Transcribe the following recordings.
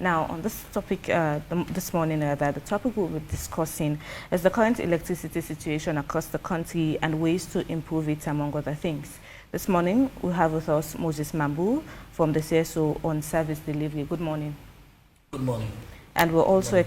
Now, on this topic, this morning, the topic we'll be discussing is the current electricity situation across the country and ways to improve it, among other things. This morning, we have with us Moses Mambu from the CSO on service delivery. Good morning. Good morning. And we're also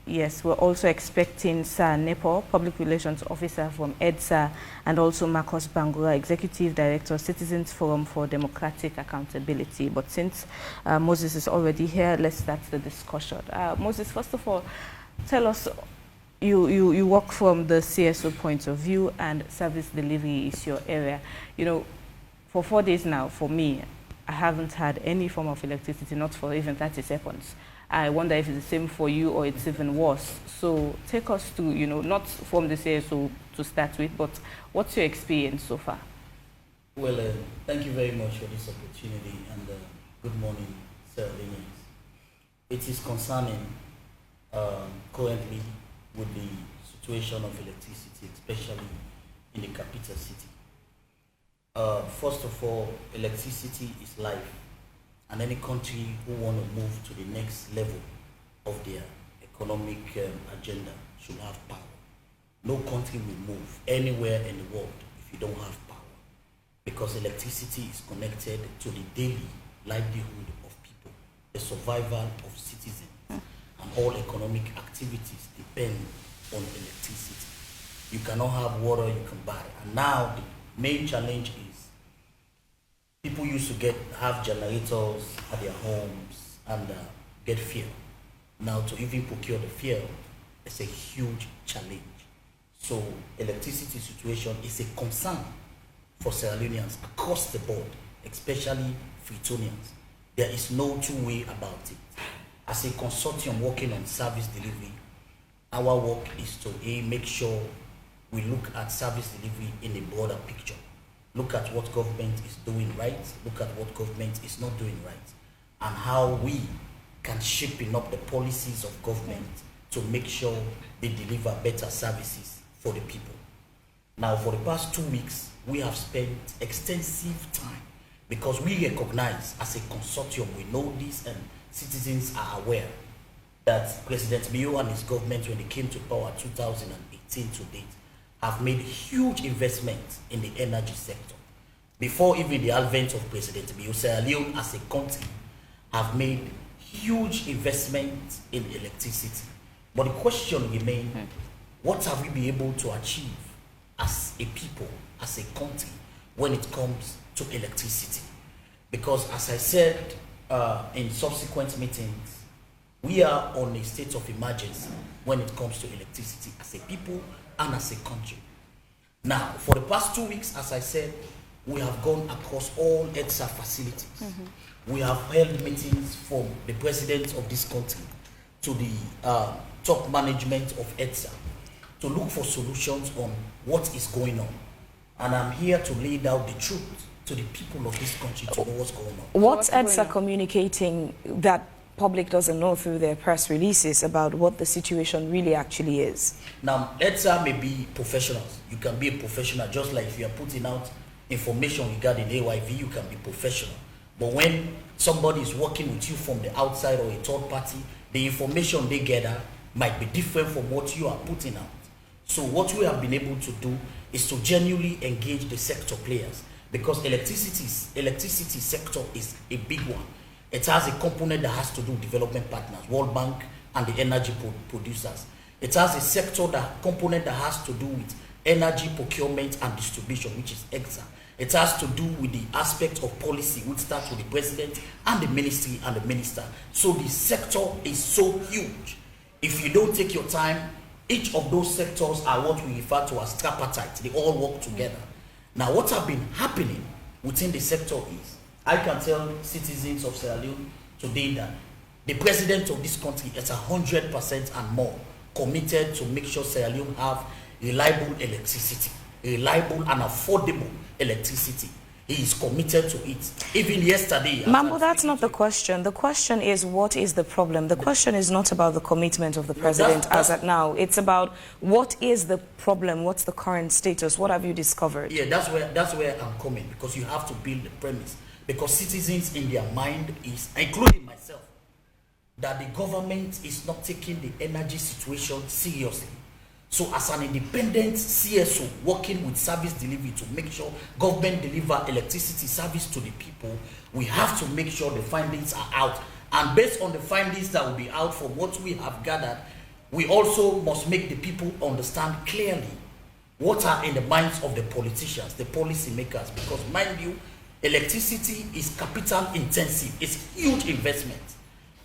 we're also expecting Sir Nepo, Public Relations Officer from EDSA, and also Marcus Bangura, Executive Director, Citizens Forum for Democratic Accountability. But since Moses is already here, let's start the discussion. Moses, first of all, tell us, you work from the CSO point of view, and service delivery is your area. You know, for 4 days now, for me, I haven't had any form of electricity, not for even 30 seconds. I wonder if it's the same for you or it's even worse. So take us to, you know, not from the CSO to start with, but what's your experience so far? Well, thank you very much for this opportunity, and good morning, Sir Leone. It is concerning currently with the situation of electricity, especially in the capital city. First of all, electricity is life. And any country who want to move to the next level of their economic agenda should have power. No country will move anywhere in the world if you don't have power, because electricity is connected to the daily livelihood of people, the survival of citizens, and all economic activities depend on electricity. You cannot have water you can buy. And now the main challenge is people used to have generators at their homes and get fuel. Now to even procure the fuel is a huge challenge. So electricity situation is a concern for Sierra Leoneans across the board, especially Freetonians. There is no two-way about it. As a consortium working on service delivery, our work is to make sure we look at service delivery in a broader picture. Look at what government is doing right, look at what government is not doing right, and how we can shaping up the policies of government to make sure they deliver better services for the people. Now, for the past 2 weeks, we have spent extensive time, because we recognize as a consortium, we know this and citizens are aware, that President Mio and his government, when they came to power 2018 to date, have made huge investments in the energy sector. Before even the advent of President Mio, Sierra Leone as a country have made huge investments in electricity. But the question remains, what have we been able to achieve as a people, as a country, when it comes to electricity? Because as I said in subsequent meetings, we are on a state of emergency when it comes to electricity as a people and as a country. Now, for the past 2 weeks, as I said, we have gone across all EDSA facilities. We have held meetings from the president of this country to the top management of EDSA to look for solutions on what is going on. And I'm here to lay down the truth to the people of this country to know what's going on. What's EDSA communicating that public doesn't know through their press releases about what the situation really actually is? Now, EDSA may be professionals. You can be a professional, just like if you are putting out information regarding AYV, you can be professional. But when somebody is working with you from the outside or a third party, the information they gather might be different from what you are putting out. So what we have been able to do is to genuinely engage the sector players, because electricity sector is a big one. It has a component that has to do with development partners, World Bank and the energy producers. It has a sector component that has to do with energy procurement and distribution, which is EDSA. It has to do with the aspect of policy, which starts with the president and the ministry and the minister. So the sector is so huge. If you don't take your time, each of those sectors are what we refer to as tripartite. They all work together. Now, what have been happening within the sector is, I can tell citizens of Sierra Leone today that the president of this country is 100% and more committed to make sure Sierra Leone have reliable electricity, reliable and affordable electricity. He is committed to it. Even yesterday... Mambu, that's not the question. The question is, what is the problem? The question is not about the commitment of the president as at now. It's about what is the problem, what's the current status, what have you discovered? Yeah, that's where I'm coming, because you have to build the premise. Because citizens in their mind is, including myself, that the government is not taking the energy situation seriously. So as an independent CSO working with service delivery to make sure government deliver electricity service to the people, we have to make sure the findings are out. And based on the findings that will be out from what we have gathered, we also must make the people understand clearly what are in the minds of the politicians, the policy makers, because mind you, electricity is capital intensive. It's huge investment.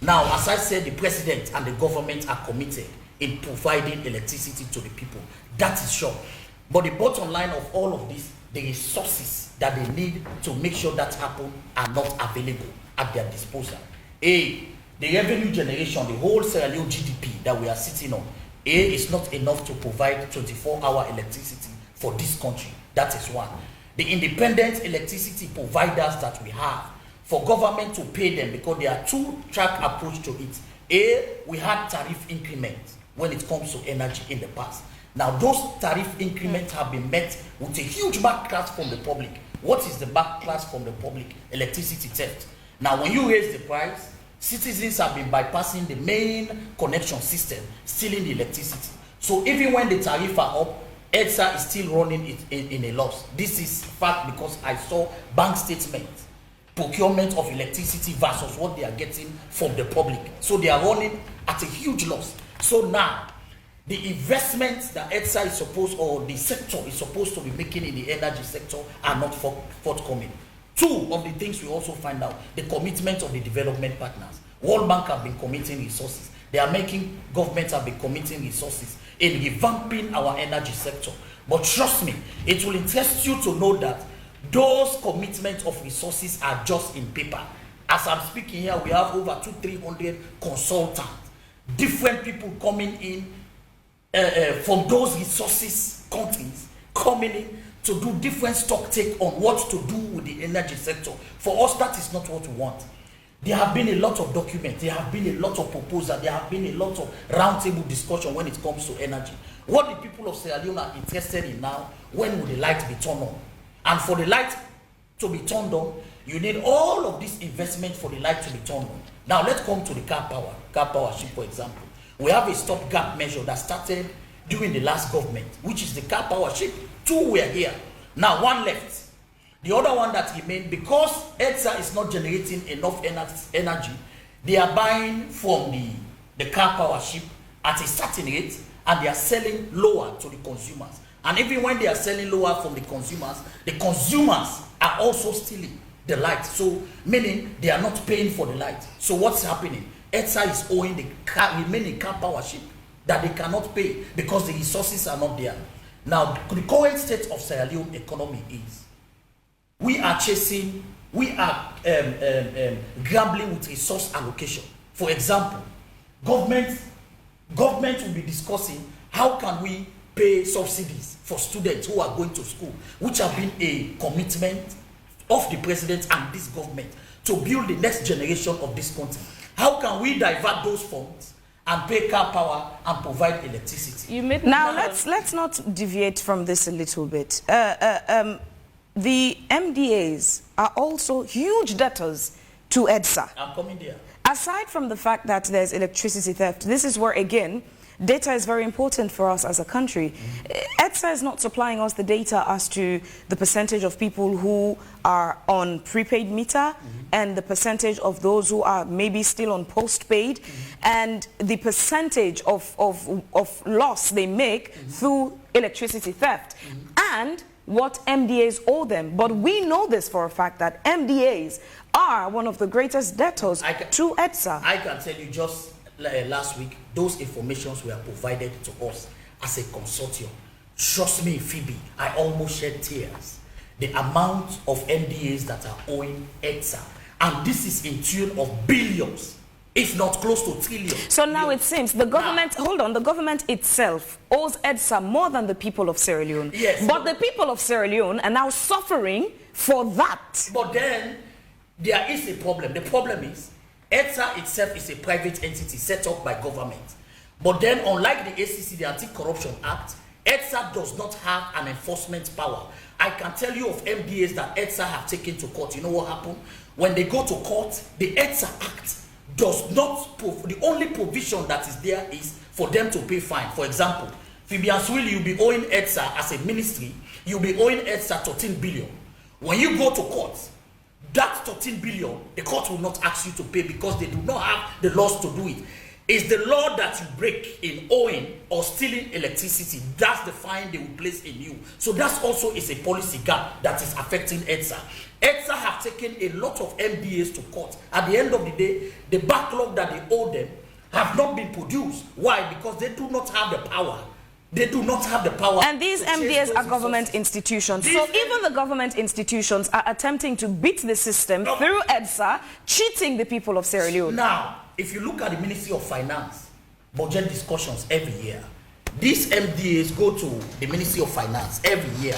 Now, as I said, the president and the government are committed in providing electricity to the people. That is sure. But the bottom line of all of this, the resources that they need to make sure that happen are not available at their disposal. The revenue generation, the whole Sierra Leone GDP that we are sitting on, is not enough to provide 24-hour electricity for this country. That is one. The independent electricity providers that we have, for government to pay them, because there are two-track approach to it. We had tariff increments when it comes to energy in the past. Now, those tariff increments have been met with a huge backlash from the public. What is the backlash from the public? Electricity theft. Now, when you raise the price, citizens have been bypassing the main connection system, stealing the electricity. So even when the tariff are up, EDSA is still running it in a loss. This is fact because I saw bank statements, procurement of electricity versus what they are getting from the public. So they are running at a huge loss. So now, the investments that EDSA is supposed, or the sector is supposed to be making in the energy sector are not forthcoming. Two of the things we also find out, the commitment of the development partners. World Bank have been committing resources. They are making, governments have been committing resources in revamping our energy sector. But trust me, it will interest you to know that those commitments of resources are just in paper. As I'm speaking here, we have over 200-300 consultants, different people coming in from those resources countries, coming in to do different stock take on what to do with the energy sector. For us, that is not what we want. There have been a lot of documents, there have been a lot of proposals, there have been a lot of roundtable discussion when it comes to energy. What the people of Sierra Leone are interested in now, when will the light be turned on? And for the light to be turned on, you need all of this investment for the light to be turned on. Now let's come to the car power ship, for example. We have a stopgap measure that started during the last government, which is the car power ship. 2 were here. Now 1 left. The other one that remained, because EDSA is not generating enough energy, they are buying from the car power ship at a certain rate, and they are selling lower to the consumers. And even when they are selling lower from the consumers are also stealing the light. So meaning they are not paying for the light. So what's happening? EDSA is owing the remaining car power ship that they cannot pay because the resources are not there. Now, the current state of Sierra Leone economy is, we are gambling with resource allocation. For example, government will be discussing how can we pay subsidies for students who are going to school, which have been a commitment of the president and this government to build the next generation of this country. How can we divert those funds and pay car power and provide electricity? Now let's not deviate from this a little bit. The MDAs are also huge debtors to EDSA. I'm coming there. Aside from the fact that there's electricity theft, this is where, again, data is very important for us as a country. EDSA is not supplying us the data as to the percentage of people who are on prepaid meter and the percentage of those who are maybe still on postpaid and the percentage of loss they make through electricity theft and what MDAs owe them. But we know this for a fact that MDAs are one of the greatest debtors to EDSA. I can tell you just last week, those informations were provided to us as a consortium. Trust me, Phoebe, I almost shed tears. The amount of MDAs that are owing EDSA, and this is in tune of billions, if not close to trillions. So now it seems the government, the government itself owes EDSA more than the people of Sierra Leone. Yes. But the people of Sierra Leone are now suffering for that. But then there is a problem. The problem is EDSA itself is a private entity set up by government. But then, unlike the ACC, the Anti-Corruption Act, EDSA does not have an enforcement power. I can tell you of MDAs that EDSA have taken to court. You know what happened? When they go to court, the EDSA Act does not, the only provision that is there is for them to pay fine. For example, Fibianswili, you'll be owing EDSA as a ministry, you'll be owing EDSA 13 billion. When you go to court, that 13 billion, the court will not ask you to pay because they do not have the laws to do it. It's the law that you break in owing or stealing electricity. That's the fine they will place in you. So that's also is a policy gap that is affecting EDSA. EDSA have taken a lot of MDAs to court. At the end of the day, the backlog that they owe them have not been produced. Why? Because they do not have the power. They do not have the power. And these MDAs are government institutions. So even the government institutions are attempting to beat the system through EDSA, cheating the people of Sierra Leone. Now, if you look at the Ministry of Finance, budget discussions every year, these MDAs go to the Ministry of Finance every year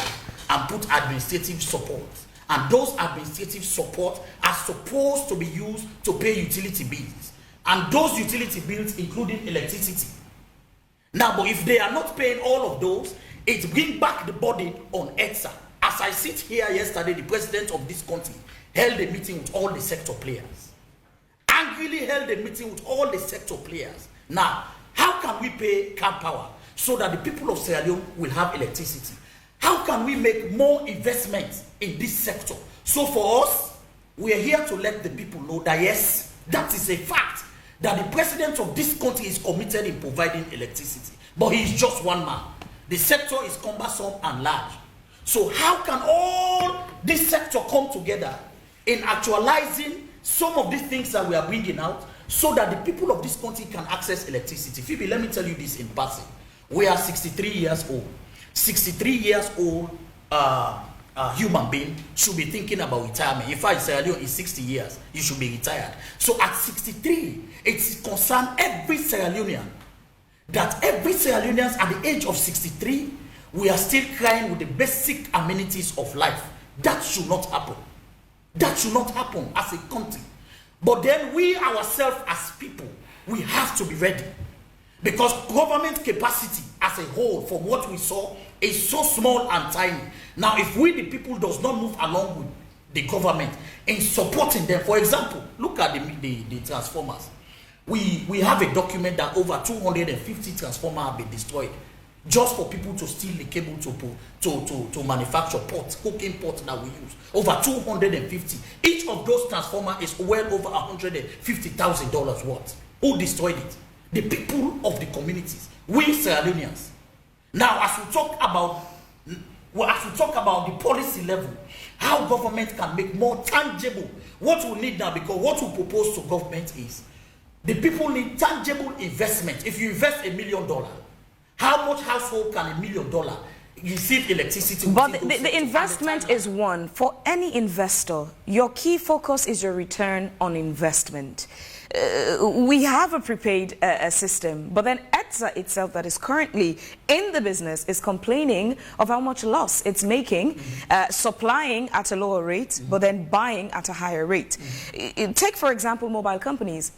and put administrative support. And those administrative support are supposed to be used to pay utility bills. And those utility bills including electricity. Now, but if they are not paying all of those, it brings back the burden on EDSA. As I sit here yesterday, the president of this country held a meeting with all the sector players. Angrily held a meeting with all the sector players. Now, how can we pay camp power so that the people of Sierra Leone will have electricity? How can we make more investments in this sector? So for us, we are here to let the people know that yes, that is a fact, that the president of this country is committed in providing electricity. But he is just one man. The sector is cumbersome and large. So how can all this sector come together in actualizing some of these things that we are bringing out so that the people of this country can access electricity? Phoebe, let me tell you this in passing. We are 63 years old. 63 years old human being should be thinking about retirement. In fact, Sierra Leone is 60 years, you should be retired. So at 63, it concerns every Sierra Leonean that every Sierra Leoneans at the age of 63, we are still crying with the basic amenities of life. That should not happen. That should not happen as a country. But then we ourselves as people, we have to be ready. Because government capacity as a whole, from what we saw, is so small and tiny. Now, if we, the people, does not move along with the government in supporting them, for example, look at the transformers. We have a document that over 250 transformers have been destroyed just for people to steal the cable to manufacture pots, cooking pots that we use. Over 250. Each of those transformers is well over $150,000 worth. Who destroyed it? The people of the communities, we Sierra Leoneans. Now, as we talk about the policy level, how government can make more tangible what we need now, because what we propose to government is the people need tangible investment. If you invest $1 million, how much household can $1 million receive electricity? But the investment is one. For any investor, your key focus is your return on investment. We have a prepaid system, but then EDSA itself that is currently in the business is complaining of how much loss it's making, supplying at a lower rate, but then buying at a higher rate. Take, for example, mobile companies.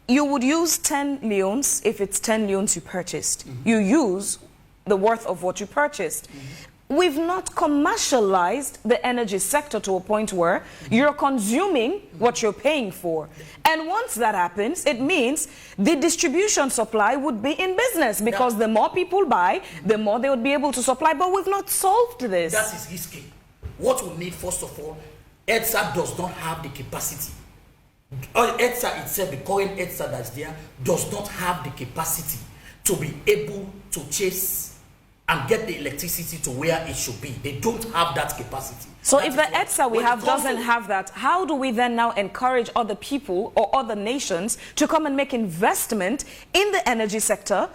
You would use 10 leones if it's 10 leones you purchased. You use the worth of what you purchased. We've not commercialized the energy sector to a point where you're consuming what you're paying for. And once that happens, it means the distribution supply would be in business, because the more people buy, the more they would be able to supply. But we've not solved this. That is risky. What we need, first of all, EDSA does not have the capacity. EDSA itself, the current EDSA that's there, does not have the capacity to be able to chase and get the electricity to where it should be. They don't have that capacity. So if the EDSA we have doesn't have that, how do we then now encourage other people or other nations to come and make investment in the energy sector,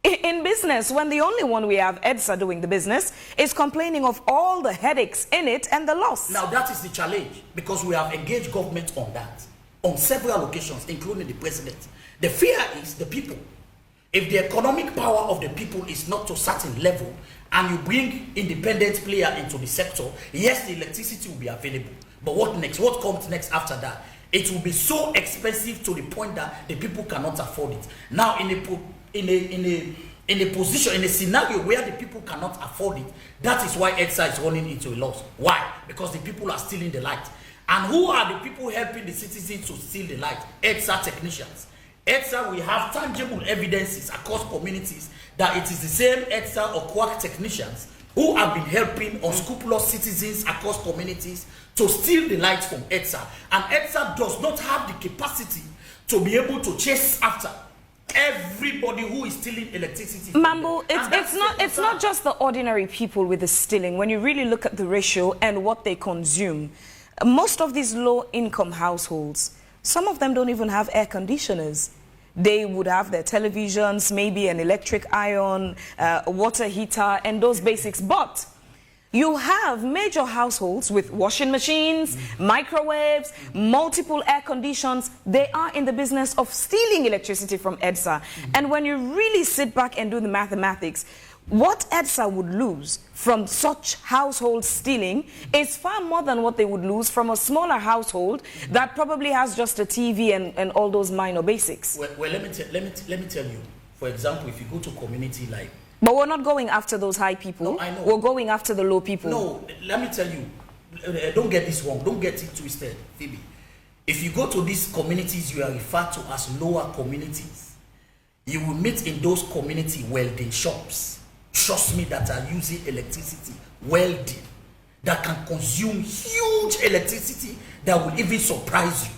in business, when the only one we have, EDSA, doing the business, is complaining of all the headaches in it and the loss? Now that is the challenge, because we have engaged government on that, on several occasions, including the president. The fear is the people. If the economic power of the people is not to a certain level, and you bring independent player into the sector, yes, the electricity will be available. But what next? What comes next after that? It will be so expensive to the point that the people cannot afford it. Now, in a position, in a scenario where the people cannot afford it, that is why EDSA is running into a loss. Why? Because the people are still in the light. And who are the people helping the citizens to steal the light? EDSA technicians. EDSA, we have tangible evidences across communities that it is the same EDSA or quack technicians who have been helping unscrupulous citizens across communities to steal the light from EDSA. And EDSA does not have the capacity to be able to chase after everybody who is stealing electricity. Mambu, it's not just the ordinary people with the stealing. When you really look at the ratio and what they consume, most of these low-income households, some of them don't even have air conditioners. They would have their televisions, maybe an electric iron, a water heater, and those basics. But you have major households with washing machines, microwaves, multiple air conditions. They are in the business of stealing electricity from EDSA. And when you really sit back and do the mathematics, what EDSA would lose from such household stealing is far more than what they would lose from a smaller household that probably has just a TV and all those minor basics. Well, let me tell you. For example, if you go to community like... But we're not going after those high people. No, I know. We're going after the low people. No, let me tell you. Don't get this wrong. Don't get it twisted, Phoebe. If you go to these communities you are referred to as lower communities, you will meet in those community welding shops. Trust me, that are using electricity, welding, that can consume huge electricity that will even surprise you.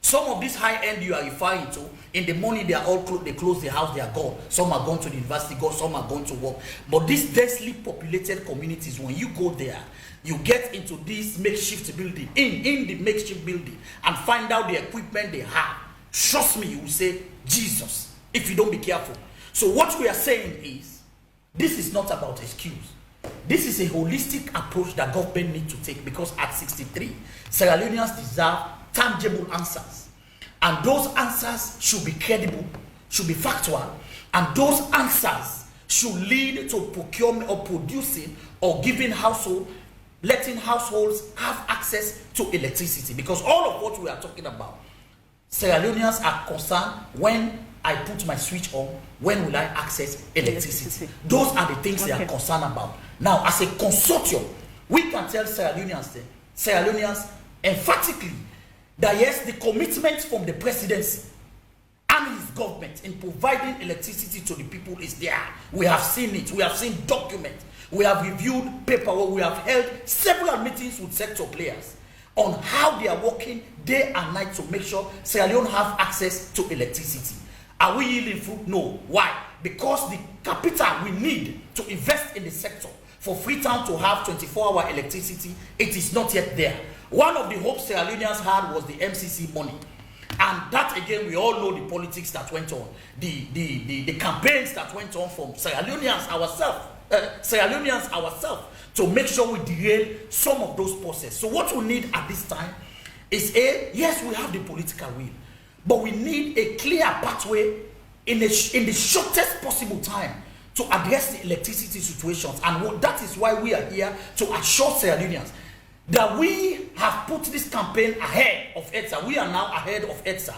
Some of these high-end you are referring to, in the morning they are all they close the house, they are gone. Some are gone to the university, some are going to work. But these densely populated communities, when you go there, you get into this makeshift building, in the makeshift building, and find out the equipment they have. Trust me, you will say, Jesus, if you don't be careful. So what we are saying is, this is not about excuse. This is a holistic approach that government needs to take, because at 63, Sierra Leoneans deserve tangible answers. And those answers should be credible, should be factual, and those answers should lead to procurement or producing or giving letting households have access to electricity. Because all of what we are talking about, Sierra Leoneans are concerned when I put my switch on, when will I access electricity? Those are the things they are concerned about. Now, as a consortium, we can tell Sierra Leoneans emphatically that yes, the commitment from the presidency and his government in providing electricity to the people is there. We have seen it. We have seen documents. We have reviewed paperwork. We have held several meetings with sector players on how they are working day and night to make sure Sierra Leone have access to electricity. Are we yielding fruit? No. Why? Because the capital we need to invest in the sector for Freetown to have 24-hour electricity, it is not yet there. One of the hopes Sierra Leoneans had was the MCC money. And that, again, we all know the politics that went on, the campaigns that went on from Sierra Leoneans ourselves to make sure we derail some of those processes. So what we need at this time is yes, we have the political will, but we need a clear pathway in the shortest possible time to address the electricity situations. And that is why we are here to assure Sierra Leoneans that we have put this campaign ahead of EDSA. We are now ahead of EDSA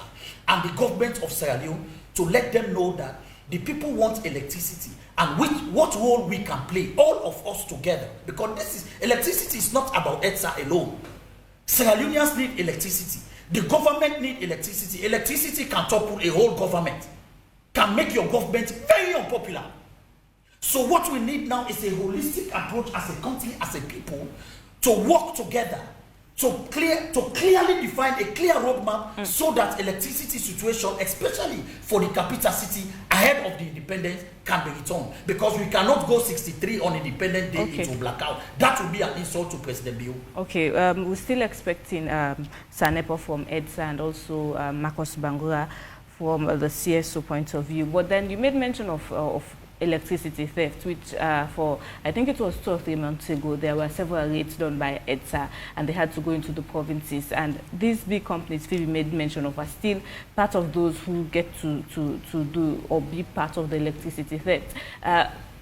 and the government of Sierra Leone to let them know that the people want electricity and what role we can play, all of us together. Because electricity is not about EDSA alone. Sierra Leoneans need electricity. The government needs electricity. Electricity can topple a whole government, can make your government very unpopular. So what we need now is a holistic approach as a country, as a people, to work together, to clearly define a clear roadmap so that electricity situation, especially for the capital city ahead of the independence, can be returned. Because we cannot go 63 on Independence Day into blackout. That would be an insult to President Bio. Okay, we're still expecting Sanepo from EDSA and also Marcus Bangura from the CSO point of view. But then you made mention of electricity theft, which for, I think it was 2 or 3 months ago, there were several raids done by EDSA and they had to go into the provinces. And these big companies Phoebe made mention of are still part of those who get to do or be part of the electricity theft.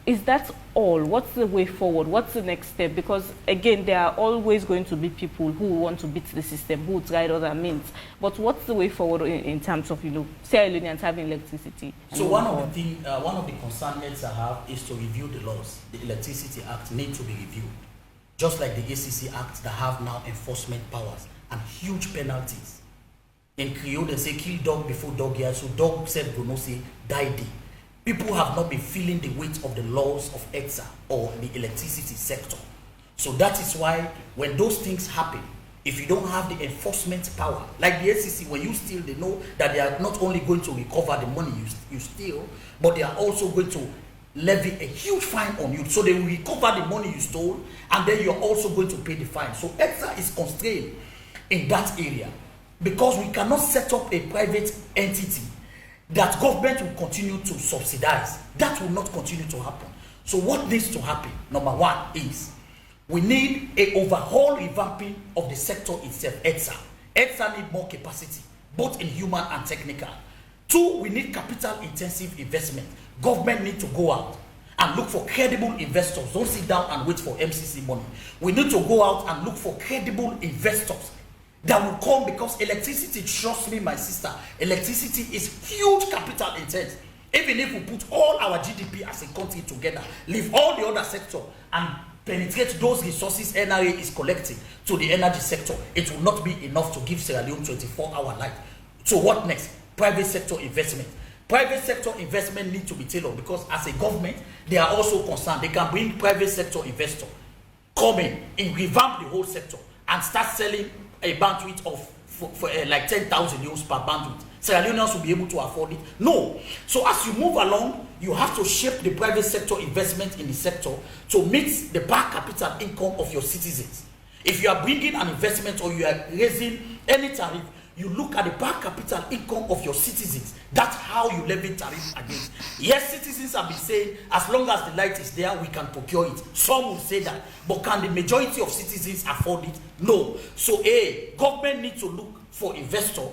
Is that all? What's the way forward? What's the next step? Because again, there are always going to be people who want to beat the system, who try other means. But what's the way forward in terms of, Sierra Leoneans having electricity? So one of the concerns EDSA have is to review the laws. The Electricity Act needs to be reviewed, just like the ACC Act that have now enforcement powers and huge penalties. In Creole, they say kill dog before dog years, so dog said go no say die day. People have not been feeling the weight of the laws of ETSA or the electricity sector. So that is why when those things happen, if you don't have the enforcement power, like the SEC, when you steal, they know that they are not only going to recover the money you steal, but they are also going to levy a huge fine on you. So they will recover the money you stole, and then you're also going to pay the fine. So ETSA is constrained in that area because we cannot set up a private entity that government will continue to subsidize. That will not continue to happen. So what needs to happen, number one, is we need a overhaul revamping of the sector itself, ETSA. ETSA need more capacity, both in human and technical. Two, we need capital intensive investment. Government need to go out and look for credible investors. Don't sit down and wait for MCC money. We need to go out and look for credible investors that will come, because electricity, trust me, my sister, electricity is huge capital intense. Even if we put all our GDP as a country together, leave all the other sector and penetrate those resources NRA is collecting to the energy sector, it will not be enough to give Sierra Leone 24-hour light. So what next? Private sector investment. Private sector investment need to be tailored, because as a government, they are also concerned. They can bring private sector investor, come in and revamp the whole sector and start selling a bandwidth of for like 10,000 euros per bandwidth. Sierra Leoneans will be able to afford it? No. So as you move along, you have to shape the private sector investment in the sector to meet the per capita income of your citizens. If you are bringing an investment or you are raising any tariff, you look at the per capita income of your citizens. That's how you levy tariff against. Yes, citizens have been saying, as long as the light is there, we can procure it. Some will say that. But can the majority of citizens afford it? No. So government needs to look for investors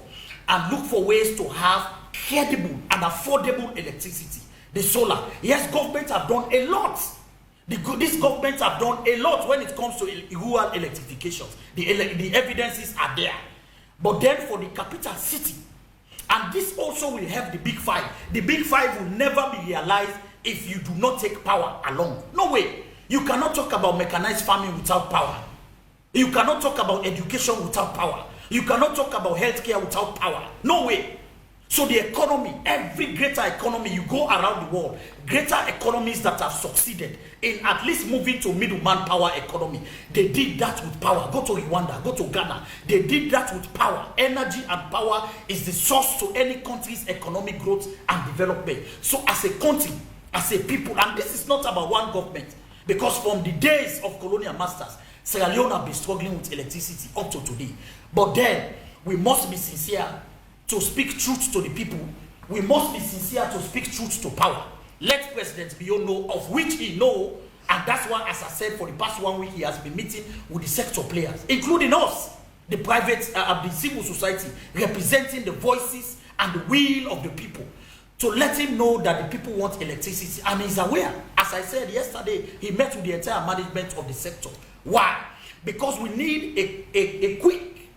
and look for ways to have credible and affordable electricity. The solar. Yes, governments have done a lot. These governments have done a lot when it comes to rural electrification. The evidences are there. But then for the capital city, and this also will help the big five. The big five will never be realized if you do not take power along. No way. You cannot talk about mechanized farming without power. You cannot talk about education without power. You cannot talk about healthcare without power. No way. So the economy, every greater economy, you go around the world, greater economies that have succeeded in at least moving to middleman power economy, they did that with power. Go to Rwanda, go to Ghana. They did that with power. Energy and power is the source to any country's economic growth and development. So as a country, as a people, and this is not about one government, because from the days of colonial masters, Sierra Leone have been struggling with electricity up to today. But then, we must be sincere to speak truth to the people. We must be sincere to speak truth to power. Let President Bio know of which he know, and that's why, as I said, for the past 1 week, he has been meeting with the sector players, including us, the private, the civil society, representing the voices and the will of the people, to let him know that the people want electricity, and he's aware. As I said yesterday, he met with the entire management of the sector. Why? Because we need a quick,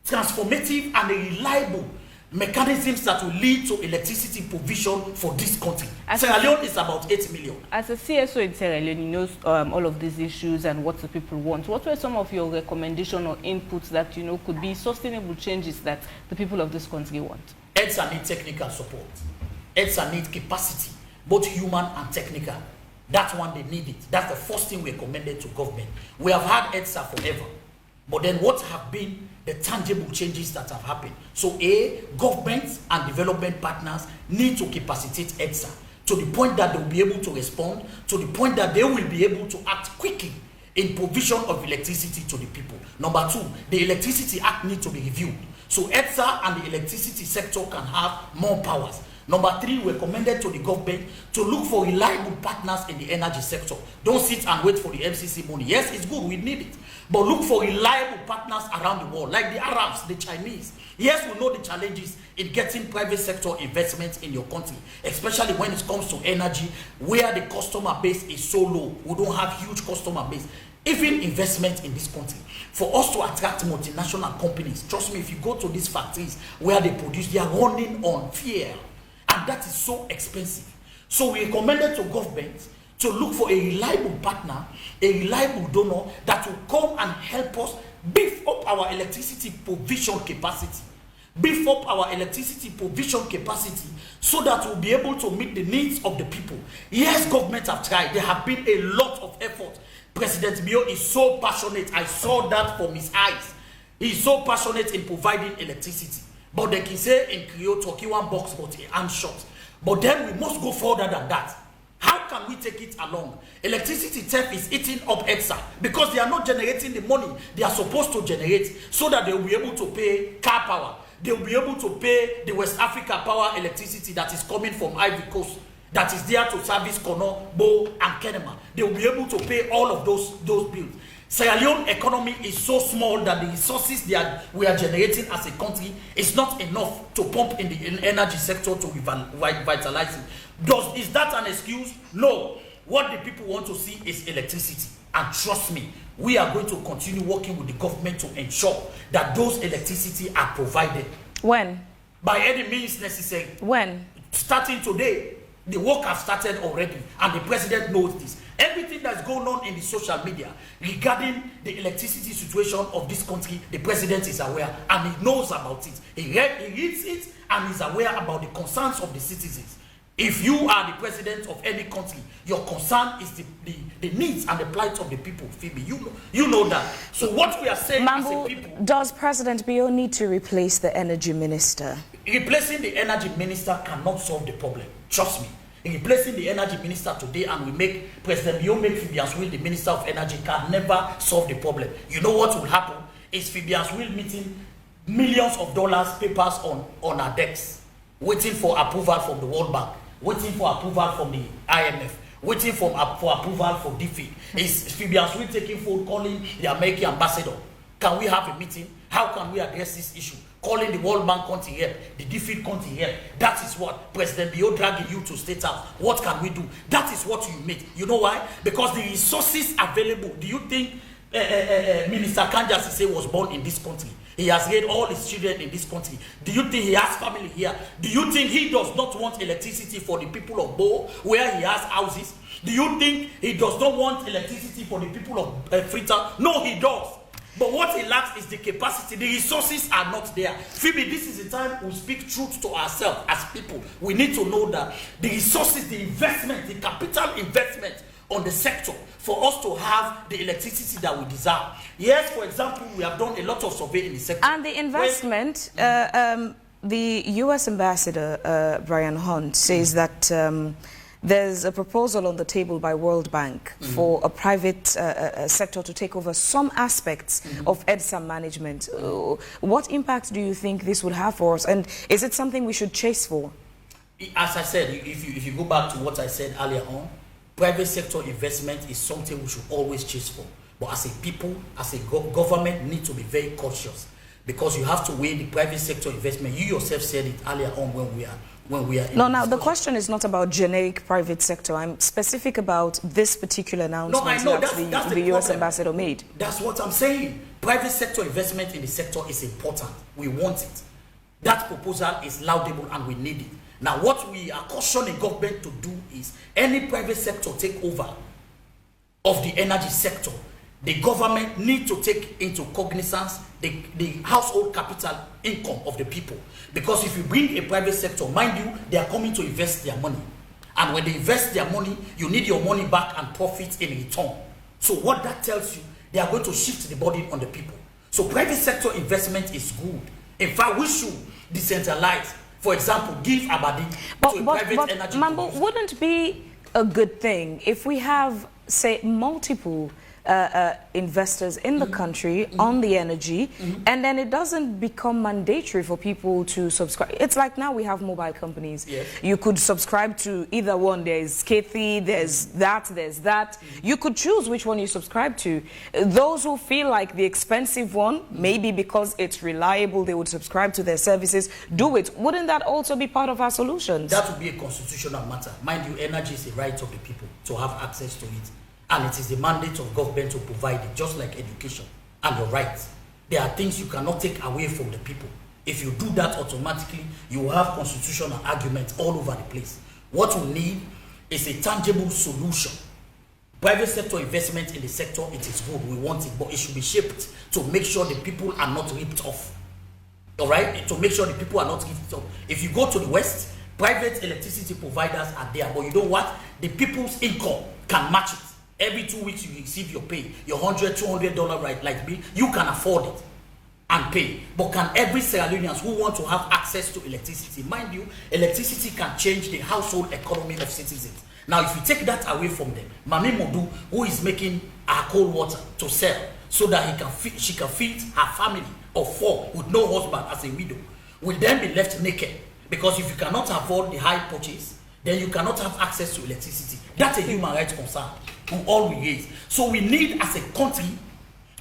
transformative, and a reliable mechanisms that will lead to electricity provision for this country. Sierra Leone is about 8 million. As a CSO in Sierra Leone, you know all of these issues and what the people want. What were some of your recommendations or inputs that you know could be sustainable changes that the people of this country want? ETSA need technical support. ETSA need capacity, both human and technical. That's one, they need it. That's the first thing we recommended to government. We have had ETSA forever. But then what have been the tangible changes that have happened? So governments and development partners need to capacitate ETSA to the point that they will be able to respond, to the point that they will be able to act quickly in provision of electricity to the people. Number two, the Electricity Act needs to be reviewed. So ETSA and the electricity sector can have more powers. Number three, we recommended to the government to look for reliable partners in the energy sector. Don't sit and wait for the MCC money. Yes, it's good, we need it. But look for reliable partners around the world, like the Arabs, the Chinese. Yes, we know the challenges in getting private sector investments in your country, especially when it comes to energy, where the customer base is so low. We don't have huge customer base. Even investment in this country, for us to attract multinational companies, trust me, if you go to these factories where they produce, they are running on fear. And that is so expensive. So we recommended to government to look for a reliable partner, a reliable donor that will come and help us beef up our electricity provision capacity. Beef up our electricity provision capacity so that we'll be able to meet the needs of the people. Yes, government have tried. There have been a lot of effort. President Bio is so passionate. I saw that from his eyes. He's so passionate in providing electricity. But they can say in Creole, talkie one box, but I'm short. But then we must go further than that. How can we take it along? Electricity theft is eating up EXA because they are not generating the money they are supposed to generate so that they will be able to pay car power. They will be able to pay the West Africa power electricity that is coming from Ivory Coast, that is there to service Kono, Bo, and Kenema. They will be able to pay all of those bills. Sierra Leone economy is so small that the resources we are generating as a country is not enough to pump in the energy sector to revitalize it. Is that an excuse? No. What the people want to see is electricity. And trust me, we are going to continue working with the government to ensure that those electricity are provided. When? By any means necessary. When? Starting today. The work has started already, and the president knows this. Everything that's going on in the social media regarding the electricity situation of this country, the president is aware, and he knows about it. He reads it, and is aware about the concerns of the citizens. If you are the president of any country, your concern is the needs and the plight of the people. Phoebe, you know that. So what we are saying Mambu, as a people... Does President Bio need to replace the energy minister? Replacing the energy minister cannot solve the problem. Trust me. Replacing the energy minister today and we make President Bio make Phoebe Will the Minister of Energy can never solve the problem. You know what will happen? Is Phoebe Will meeting millions of dollars papers on our decks, waiting for approval from the World Bank, waiting for approval from the IMF, waiting for approval for DFID. Is Phoebe Will taking phone calling the American ambassador? Can we have a meeting? How can we address this issue? Calling the World Bank country here, the DFID country here. That is what President Bio dragging you to State House. What can we do? That is what you made. You know why? Because the resources available. Do you think Minister Kanja Sise was born in this country? He has raised all his children in this country. Do you think he has family here? Do you think he does not want electricity for the people of Bo, where he has houses? Do you think he does not want electricity for the people of Freetown? No, he does. But what he lacks is the capacity. The resources are not there. Phoebe, this is the time we speak truth to ourselves as people. We need to know that the resources, the investment, the capital investment on the sector for us to have the electricity that we desire. Yes, for example, we have done a lot of survey in the sector. And the investment, the U.S. Ambassador, Brian Hunt, says that there's a proposal on the table by World Bank for a private sector to take over some aspects of EDSA management. What impact do you think this would have for us? And is it something we should chase for? As I said, if you go back to what I said earlier on, private sector investment is something we should always chase for. But as a people, as a government, need to be very cautious because you have to weigh the private sector investment. You yourself said it earlier on when we are in now the question is not about generic private sector. I'm specific about this particular announcement that the U.S. ambassador made. That's what I'm saying. Private sector investment in the sector is important. We want it. That proposal is laudable and we need it. Now, what we are cautioning government to do is any private sector takeover of the energy sector, the government need to take into cognizance the household capital income of the people. Because if you bring a private sector, mind you, they are coming to invest their money. And when they invest their money, you need your money back and profit in return. So what that tells you, they are going to shift the burden on the people. So private sector investment is good. In fact, we should decentralize. For example, give Abadi to a private energy. Mambu, wouldn't it be a good thing if we have, say, multiple investors in the country on the energy, and then it doesn't become mandatory for people to subscribe? It's like now we have mobile companies. Yes. You could subscribe to either one. There's Kathy, there's that. You could choose which one you subscribe to. Those who feel like the expensive one, maybe because it's reliable, they would subscribe to their services, do it. Wouldn't that also be part of our solutions? That would be a constitutional matter. Mind you, energy is a right of the people to have access to it. And it is the mandate of government to provide it, just like education and your rights. There are things you cannot take away from the people. If you do that automatically, you will have constitutional arguments all over the place. What we need is a tangible solution Private sector investment in the sector, it is good. We want it, but it should be shaped to make sure the people are not ripped off. All right? To make sure the people are not ripped off. If you go to the West, private electricity providers are there, but you know what? The people's income can match it. Every 2 weeks you receive your pay, your $100, $200 right, like me, you can afford it and pay. But can every Sierra Leoneans who want to have access to electricity, mind you, electricity can change the household economy of citizens. Now, if you take that away from them, Mami Modu, who is making her cold water to sell so that she can feed her family of 4 with no husband as a widow, will then be left naked. Because if you cannot afford the high purchase, then you cannot have access to electricity. That's a human rights concern to all we raise. So we need, as a country,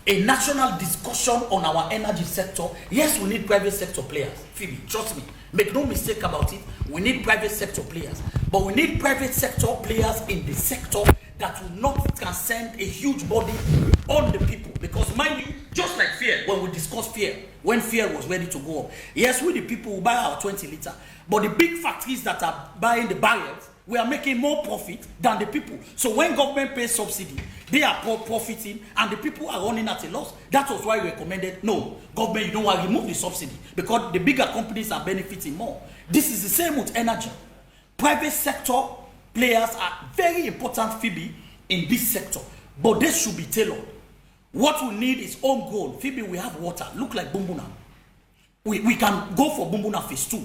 a national discussion on our energy sector. Yes, we need private sector players. Phoebe, trust me. Make no mistake about it. We need private sector players. But we need private sector players in the sector that will not transcend a huge body on the people. Because mind you, just like fear, when we discussed fear, when fear was ready to go up, yes, we the people who buy our 20 liter. But the big factories that are buying the barrels, we are making more profit than the people. So when government pays subsidy, they are profiting and the people are running at a loss. That was why we recommended, no, government, you don't want to remove the subsidy because the bigger companies are benefiting more. This is the same with energy. Private sector players are very important, Phoebe, in this sector, but they should be tailored. What we need is homegrown. Phoebe, we have water. Look like Bumbuna. We can go for Bumbuna phase 2.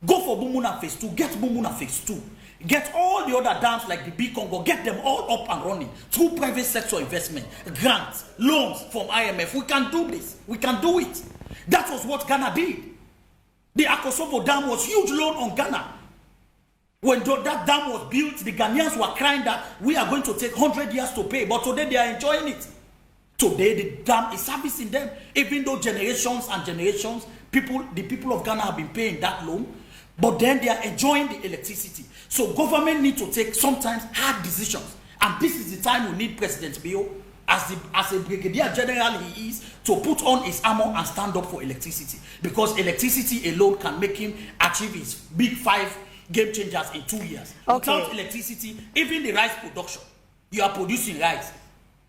Go for Bumbuna phase 2. Get Bumbuna phase 2. Get all the other dams like the Big Congo, get them all up and running through private sector investment, grants, loans from IMF. We can do this. We can do it. That was what Ghana did. The Akosovo Dam was huge loan on Ghana. When that dam was built, the Ghanaians were crying that we are going to take 100 years to pay, but today they are enjoying it. Today the dam is servicing them, even though generations and generations, the people of Ghana have been paying that loan, but then they are enjoying the electricity. So government need to take sometimes hard decisions. And this is the time we need President Bio, as a brigadier general he is, to put on his armor and stand up for electricity. Because electricity alone can make him achieve his big 5 game changers in 2 years. Okay. Without electricity, even the rice production, you are producing rice.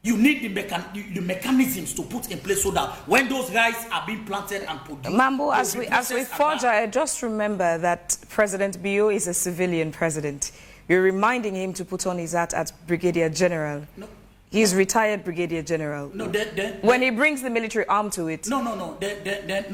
You need the mechanisms to put in place so that when those rice are being planted and produced... Mambu, as we forge, I just remember that President Bio is a civilian president. You're reminding him to put on his hat as Brigadier General. No. He's retired Brigadier General. No, when he brings the military arm to it... No,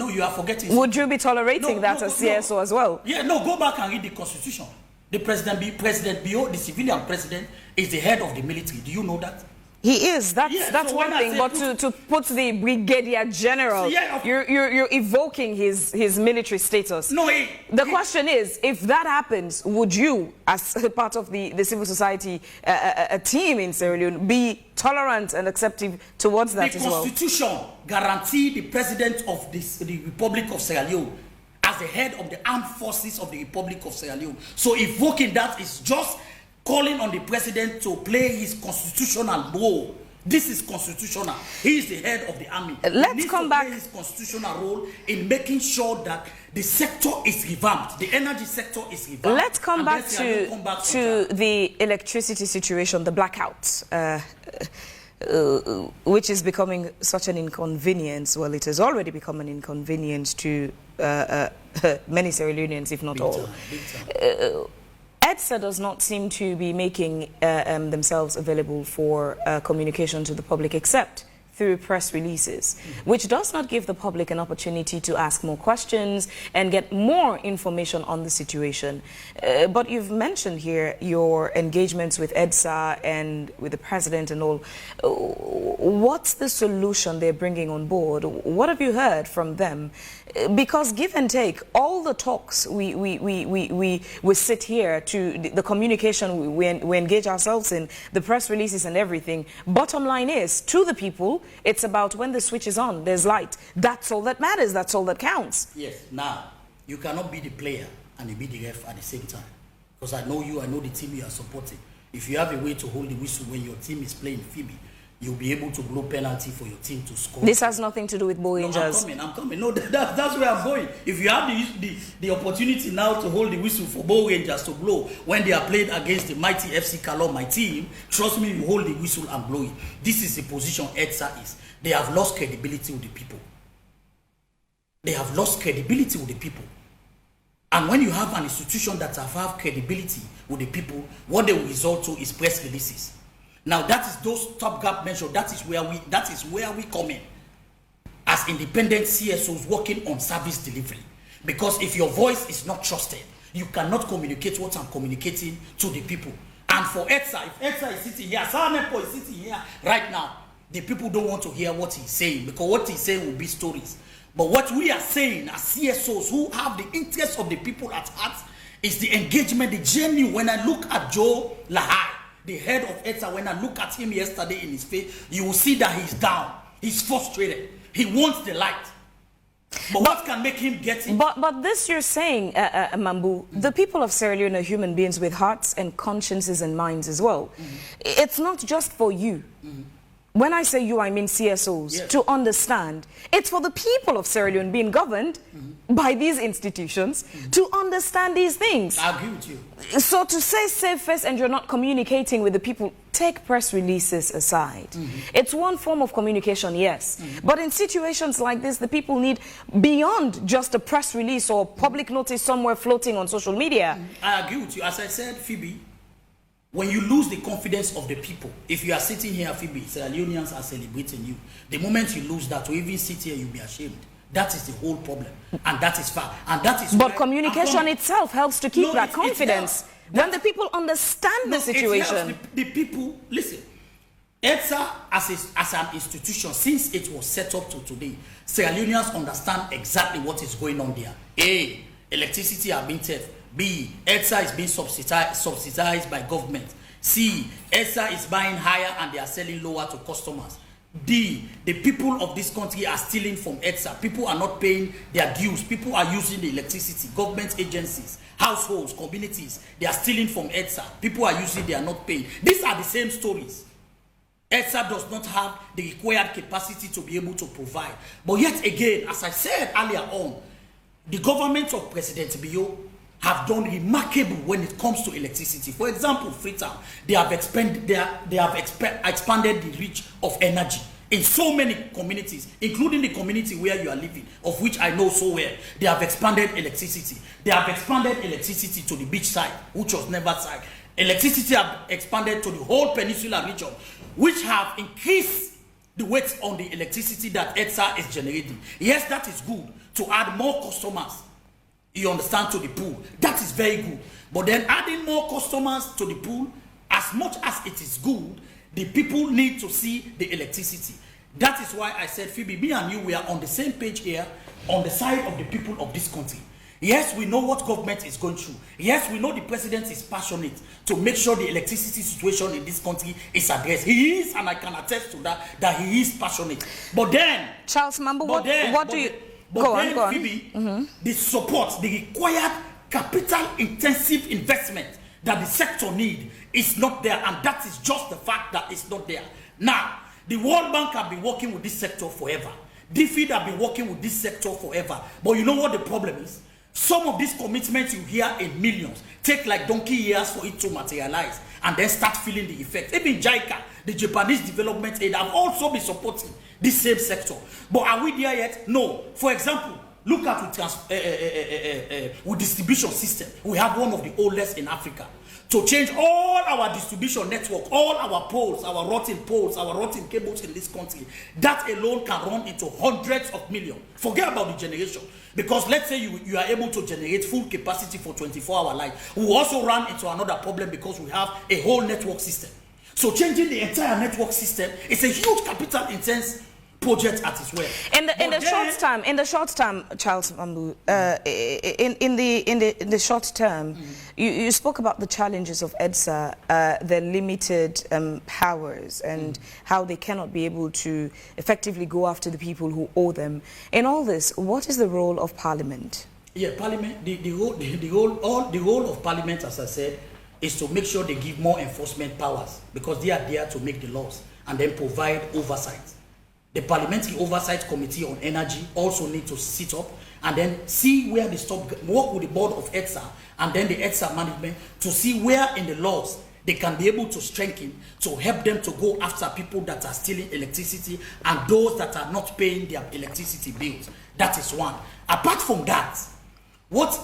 you are forgetting... Would you be tolerating that as CSO as well? Yeah, no, go back and read the Constitution. The President Bio, the civilian president, is the head of the military. Do you know that? He is. That's so one thing. But to put the Brigadier General, so you're evoking his military status. No. The question is, if that happens, would you, as part of the civil society a team in Sierra Leone, be tolerant and accepting towards that as well? The Constitution guarantees the president of the Republic of Sierra Leone as the head of the armed forces of the Republic of Sierra Leone. So evoking that is just calling on the president to play his constitutional role. This is constitutional. He is the head of the army. Let's come back. Play his constitutional role in making sure that the sector is revamped. The energy sector is revamped. Let's come back to the electricity situation, the blackouts, which is becoming such an inconvenience. Well, it has already become an inconvenience to many Sierra Leoneans, if not all. Big time. EDSA does not seem to be making themselves available for communication to the public except through press releases, which does not give the public an opportunity to ask more questions and get more information on the situation. But you've mentioned here your engagements with EDSA and with the president and all. What's the solution they're bringing on board? What have you heard from them? Because give and take, all the talks we sit here to the communication we engage ourselves in, the press releases and everything, bottom line is, to the people, it's about when the switch is on, there's light. That's all that matters, that's all that counts. Yes, now, you cannot be the player and you be the ref at the same time. Because I know you, I know the team you are supporting. If you have a way to hold the whistle when your team is playing Phoebe, you'll be able to blow penalty for your team to score. This has nothing to do with Bow Rangers. No, I'm coming. No, that's where I'm going. If you have the opportunity now to hold the whistle for Bow Rangers to blow when they are playing against the mighty FC Kalon, my team, trust me, you hold the whistle and blow it. This is the position EDSA is. They have lost credibility with the people. They have lost credibility with the people. And when you have an institution that have credibility with the people, what they will result to is press releases. Now that is those stopgap measures. That is where we come in as independent CSOs working on service delivery. Because if your voice is not trusted, you cannot communicate what I'm communicating to the people. And for EDSA, if EDSA is sitting here, Sanepo is sitting here right now, the people don't want to hear what he's saying, because what he's saying will be stories. But what we are saying as CSOs who have the interests of the people at heart is the engagement, the genuine. When I look at Joe Lahai, the head of EDSA, when I look at him yesterday in his face, you will see that he's down. He's frustrated. He wants the light. But what can make him get it? But this you're saying, Mambu, the people of Sierra Leone are human beings with hearts and consciences and minds as well. It's not just for you. When I say you, I mean CSOs, yes, to understand. It's for the people of Sierra Leone being governed by these institutions to understand these things. I agree with you. So to say save first and you're not communicating with the people, take press releases aside. It's one form of communication, yes. But in situations like this, the people need beyond just a press release or public notice somewhere floating on social media. I agree with you. As I said, Phoebe, when you lose the confidence of the people, if you are sitting here, Phoebe, Sierra Leoneans are celebrating you. The moment you lose that, to even sit here, you'll be ashamed. That is the whole problem. And that is fact. And that is but communication itself helps to keep that confidence. When the people understand the situation. The people, listen, EDSA as an institution, since it was set up to today, Sierra Leoneans understand exactly what is going on there. A, electricity are being theft. B, EDSA is being subsidized by government. C, EDSA is buying higher and they are selling lower to customers. D, the people of this country are stealing from EDSA. People are not paying their dues. People are using the electricity. Government agencies, households, communities, they are stealing from EDSA. People are using, they are not paying. These are the same stories. EDSA does not have the required capacity to be able to provide. But yet again, as I said earlier on, the government of President Bio have done remarkable when it comes to electricity. For example, Freetown, they have expanded the reach of energy in so many communities, including the community where you are living, of which I know so well. They have expanded electricity. They have expanded electricity to the beach side, which was never side. Electricity have expanded to the whole peninsula region, which have increased the weight on the electricity that EDSA is generating. Yes, that is good to add more customers, you understand, to the pool. That is very good. But then adding more customers to the pool, as much as it is good, the people need to see the electricity. That is why I said, Phoebe, me and you, we are on the same page here, on the side of the people of this country. Yes, we know what government is going through. Yes, we know the president is passionate to make sure the electricity situation in this country is addressed. He is, and I can attest to that he is passionate. But then, Charles Mambu, what do you... Go on. Phoebe, the support, the required capital-intensive investment that the sector needs is not there, and that is just the fact that it's not there. Now, the World Bank have been working with this sector forever. DFID have been working with this sector forever. But you know what the problem is? Some of these commitments you hear in millions take like donkey years for it to materialize and then start feeling the effect. Even JICA, the Japanese Development Aid, have also been supporting this same sector. But are we there yet? No. For example, look at with distribution system. We have one of the oldest in Africa. To change all our distribution network, all our poles, our rotten cables in this country, that alone can run into hundreds of millions. Forget about the generation. Because let's say you are able to generate full capacity for 24-hour light. We also run into another problem because we have a whole network system. So changing the entire network system is a huge capital intense project at its well. In the short term, Charles Mambu, in the short term, you spoke about the challenges of EDSA, their limited powers, and how they cannot be able to effectively go after the people who owe them. In all this, what is the role of Parliament? Yeah, Parliament. The role of Parliament, as I said, is to make sure they give more enforcement powers, because they are there to make the laws. and then provide oversight. The Parliamentary Oversight Committee on Energy also need to sit up and then see where they work with the board of EDSA and then the EDSA management to see where in the laws they can be able to strengthen to help them to go after people that are stealing electricity and those that are not paying their electricity bills. That is one. Apart from that, what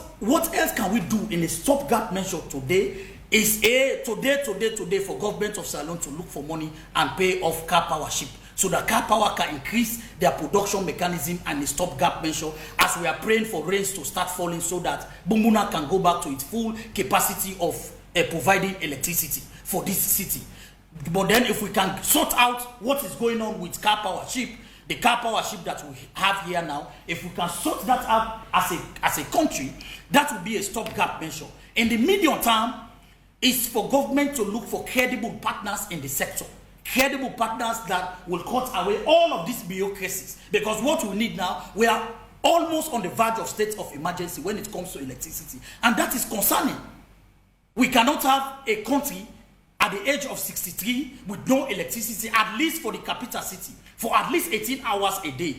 else can we do in a stopgap measure today is today for government of Salon to look for money and pay off car power ship so that car power can increase their production mechanism and a stopgap measure as we are praying for rains to start falling so that Bumbuna can go back to its full capacity of providing electricity for this city. But then if we can sort out what is going on with car power ship, the car power ship that we have here now, if we can sort that out as a country, that will be a stopgap measure. In the medium term, it's for government to look for credible partners in the sector. Credible partners that will cut away all of these bureaucracies. Because what we need now, we are almost on the verge of state of emergency when it comes to electricity. And that is concerning. We cannot have a country at the age of 63 with no electricity, at least for the capital city, for at least 18 hours a day.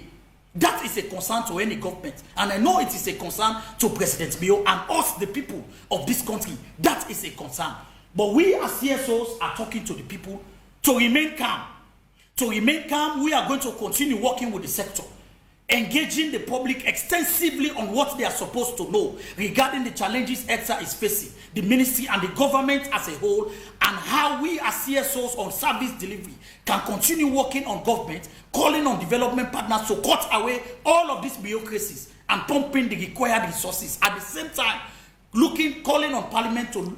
That is a concern to any government. And I know it is a concern to President Bio and us, the people of this country. That is a concern. But we as CSOs are talking to the people to remain calm. To remain calm, we are going to continue working with the sector, engaging the public extensively on what they are supposed to know regarding the challenges EDSA is facing, the ministry and the government as a whole, and how we as CSOs on service delivery can continue working on government, calling on development partners to cut away all of these bureaucracies and pumping the required resources. At the same time, calling on Parliament to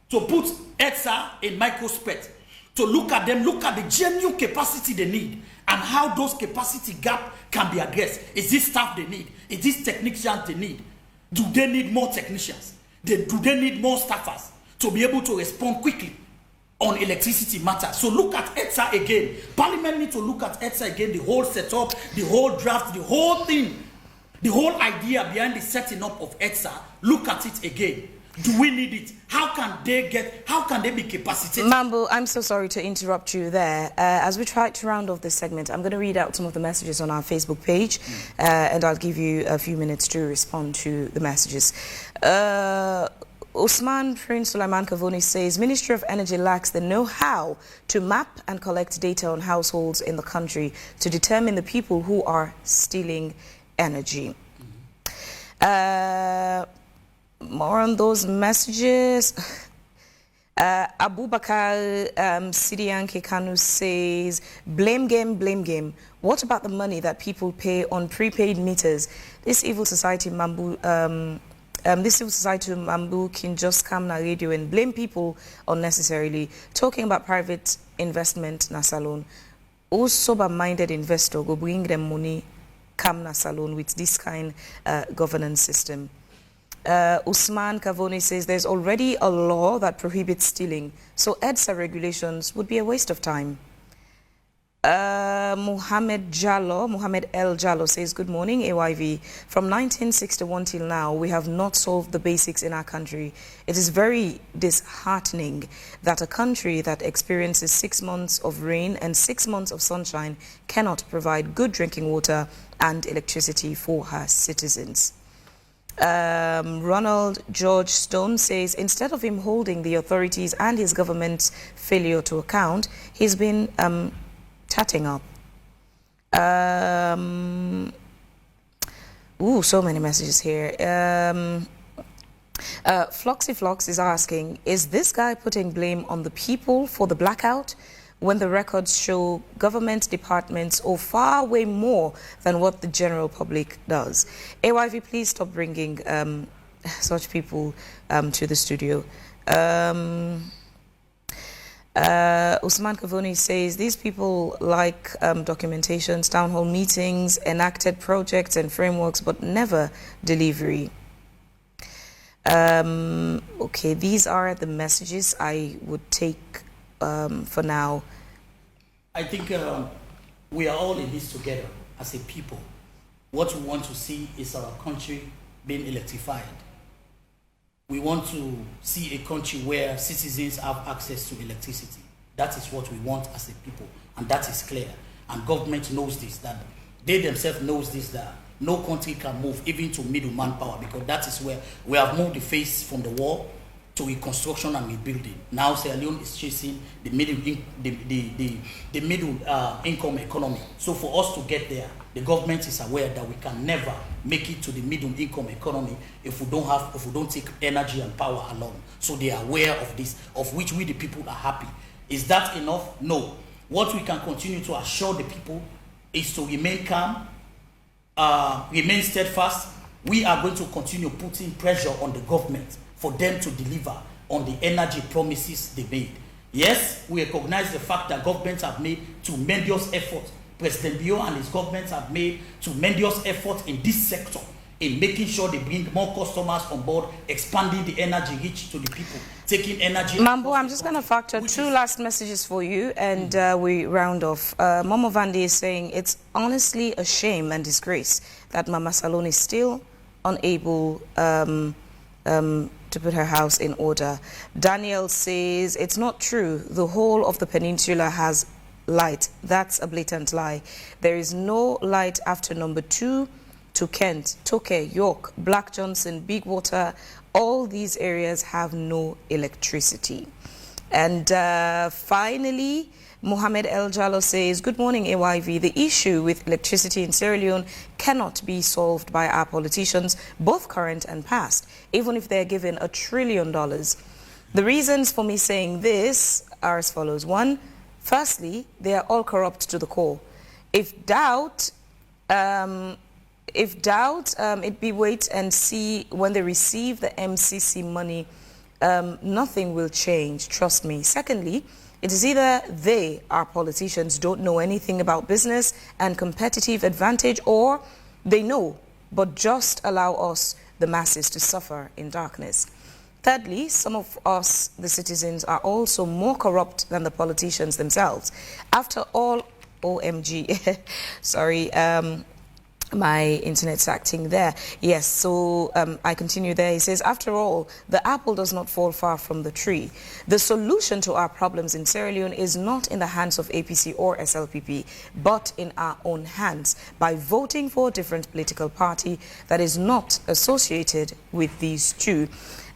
put EDSA in microspect, to look at the genuine capacity they need and how those capacity gap can be addressed. Is this staff they need? Is this technicians they need? Do they need more technicians? Do they need more staffers to be able to respond quickly on electricity matters? So look at EDSA again. Parliament need to look at EDSA again, the whole setup, the whole draft, the whole thing, the whole idea behind the setting up of EDSA. Look at it again. Do we need it? How can they be capacitated? Mambu, I'm so sorry to interrupt you there. As we try to round off this segment, I'm going to read out some of the messages on our Facebook page, and I'll give you a few minutes to respond to the messages. Usman Prince Sulaiman Kavoni says, Ministry of Energy lacks the know-how to map and collect data on households in the country to determine the people who are stealing energy. More on those messages. Abubakar Sidianke Kanu says, blame game. What about the money that people pay on prepaid meters? This evil society Mambu can just come na radio and blame people unnecessarily. Talking about private investment na salon. Also sober-minded investor go bring them money come na salon with this kind governance system. Usman Kavoni says there's already a law that prohibits stealing, so EDSA regulations would be a waste of time. Mohammed El Jallo says, good morning, AYV. From 1961 till now, we have not solved the basics in our country. It is very disheartening that a country that experiences 6 months of rain and 6 months of sunshine cannot provide good drinking water and electricity for her citizens. Ronald George Stone says, instead of him holding the authorities and his government's failure to account, he's been tatting up. So many messages here. Floxy Flox is asking, is this guy putting blame on the people for the blackout when the records show government departments owe far way more than what the general public does? AYV, please stop bringing such people to the studio. Usman Kavoni says, these people like documentations, town hall meetings, enacted projects and frameworks, but never delivery. Okay, these are the messages I would take for now. I think we are all in this together as a people. What we want to see is our country being electrified. We want to see a country where citizens have access to electricity. That is what we want as a people. and that is clear. And government knows this, that they themselves knows this, that no country can move even to middle manpower, because that is where we have moved the face from the war to reconstruction and rebuilding. Now Sierra Leone is chasing the middle income economy. So for us to get there, the government is aware that we can never make it to the middle income economy if we don't take energy and power along. So they are aware of this, of which we the people are happy. Is that enough? No. What we can continue to assure the people is to remain calm, remain steadfast. We are going to continue putting pressure on the government for them to deliver on the energy promises they made. Yes, we recognize the fact that governments have made tremendous efforts. President Bio and his government have made tremendous efforts in this sector in making sure they bring more customers on board, expanding the energy reach to the people, taking energy... Mambu, I'm just going to factor two last messages for you, and we round off. Momo Vandi is saying, it's honestly a shame and disgrace that Mama Salone is still unable to put her house in order. Daniel says, it's not true. The whole of the peninsula has light. That's a blatant lie. There is no light after number 2 to Kent, Toke, York, Black Johnson, Big Water. All these areas have no electricity. And finally, Mohamed El Jallo says, good morning, AYV. The issue with electricity in Sierra Leone cannot be solved by our politicians, both current and past, even if they're given $1 trillion. The reasons for me saying this are as follows. 1, firstly, they are all corrupt to the core. If doubt, it be wait and see when they receive the MCC money, nothing will change, trust me. Secondly, it is either they, our politicians, don't know anything about business and competitive advantage, or they know, but just allow us, the masses, to suffer in darkness. Thirdly, some of us, the citizens, are also more corrupt than the politicians themselves. After all, OMG, sorry, my internet's acting there. Yes, so I continue there. He says, after all, the apple does not fall far from the tree. The solution to our problems in Sierra Leone is not in the hands of APC or SLPP, but in our own hands, by voting for a different political party that is not associated with these two.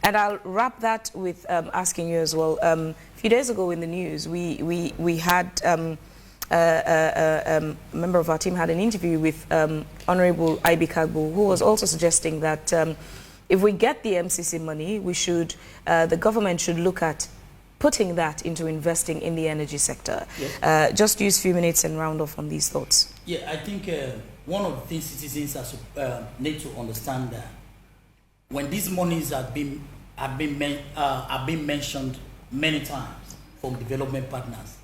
And I'll wrap that with asking you as well. A few days ago in the news, we had... a member of our team had an interview with Honorable Ibi Kagbo, who was also suggesting that if we get the MCC money, we should, the government should look at putting that into investing in the energy sector. Yes. Just use a few minutes and round off on these thoughts. Yeah, I think one of the things citizens need to understand that when these monies have been mentioned many times from development partners,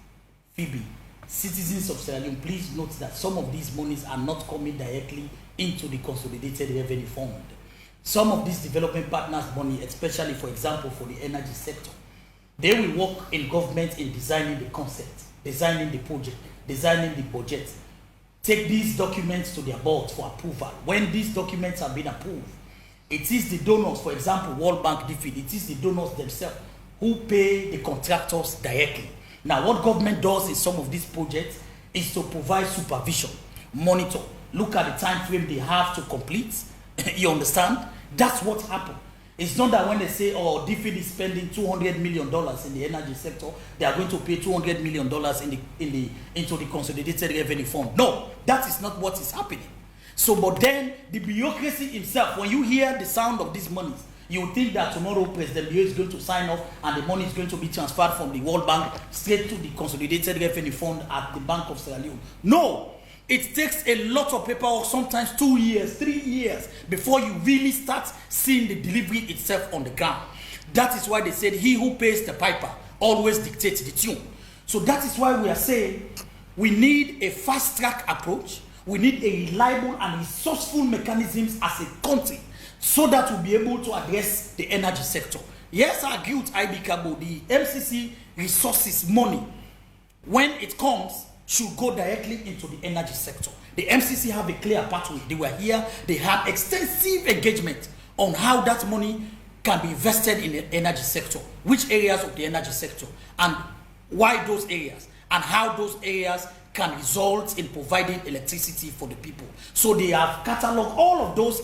Phoebe, citizens of Sierra Leone, please note that some of these monies are not coming directly into the consolidated revenue fund. Some of these development partners' money, especially, for example, for the energy sector, they will work in government in designing the concept, designing the project, designing the budget, take these documents to their board for approval. When these documents have been approved, it is the donors, for example, World Bank DFID, it is the donors themselves who pay the contractors directly. Now, what government does in some of these projects is to provide supervision, monitor, look at the time frame they have to complete. You understand? That's what happened. It's not that when they say, oh, DFID is spending $200 million in the energy sector, they are going to pay $200 million into the consolidated revenue fund. No, that is not what is happening. So, but then the bureaucracy itself, when you hear the sound of these monies, you think that tomorrow President Leone is going to sign off and the money is going to be transferred from the World Bank straight to the Consolidated Revenue Fund at the Bank of Sierra Leone. No! It takes a lot of paperwork, sometimes 2 years, 3 years, before you really start seeing the delivery itself on the ground. That is why they said, he who pays the piper always dictates the tune. So that is why we are saying we need a fast-track approach. We need a reliable and resourceful mechanisms as a country, so that we'll be able to address the energy sector. Yes, I agree with IB Kabo. The MCC resources money, when it comes, should go directly into the energy sector. The MCC have a clear pathway. They were here. They had extensive engagement on how that money can be invested in the energy sector, which areas of the energy sector, and why those areas. and how those areas can result in providing electricity for the people. So they have cataloged all of those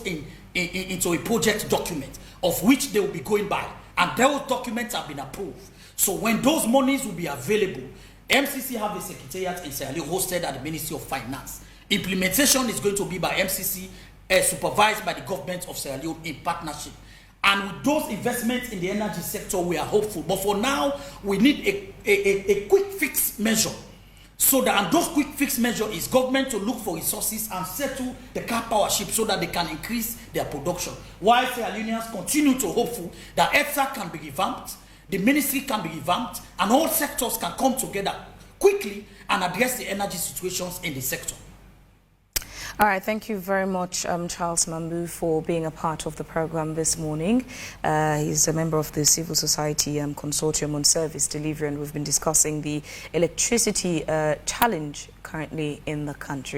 into a project document of which they will be going by, and those documents have been approved. So when those monies will be available, MCC have a secretariat in Sierra Leone hosted at the Ministry of Finance. Implementation is going to be by MCC, supervised by the government of Sierra Leone in partnership. And with those investments in the energy sector, we are hopeful. But for now, we need a quick fix measure. So that, and those quick fix measure is government to look for resources and settle the car power ship so that they can increase their production. While Sierra Leoneans continue to hopeful that ETSA can be revamped, the ministry can be revamped, and all sectors can come together quickly and address the energy situations in the sector. All right, thank you very much, Charles Mambu, for being a part of the program this morning. He's a member of the Civil Society Consortium on Service Delivery, and we've been discussing the electricity challenge currently in the country.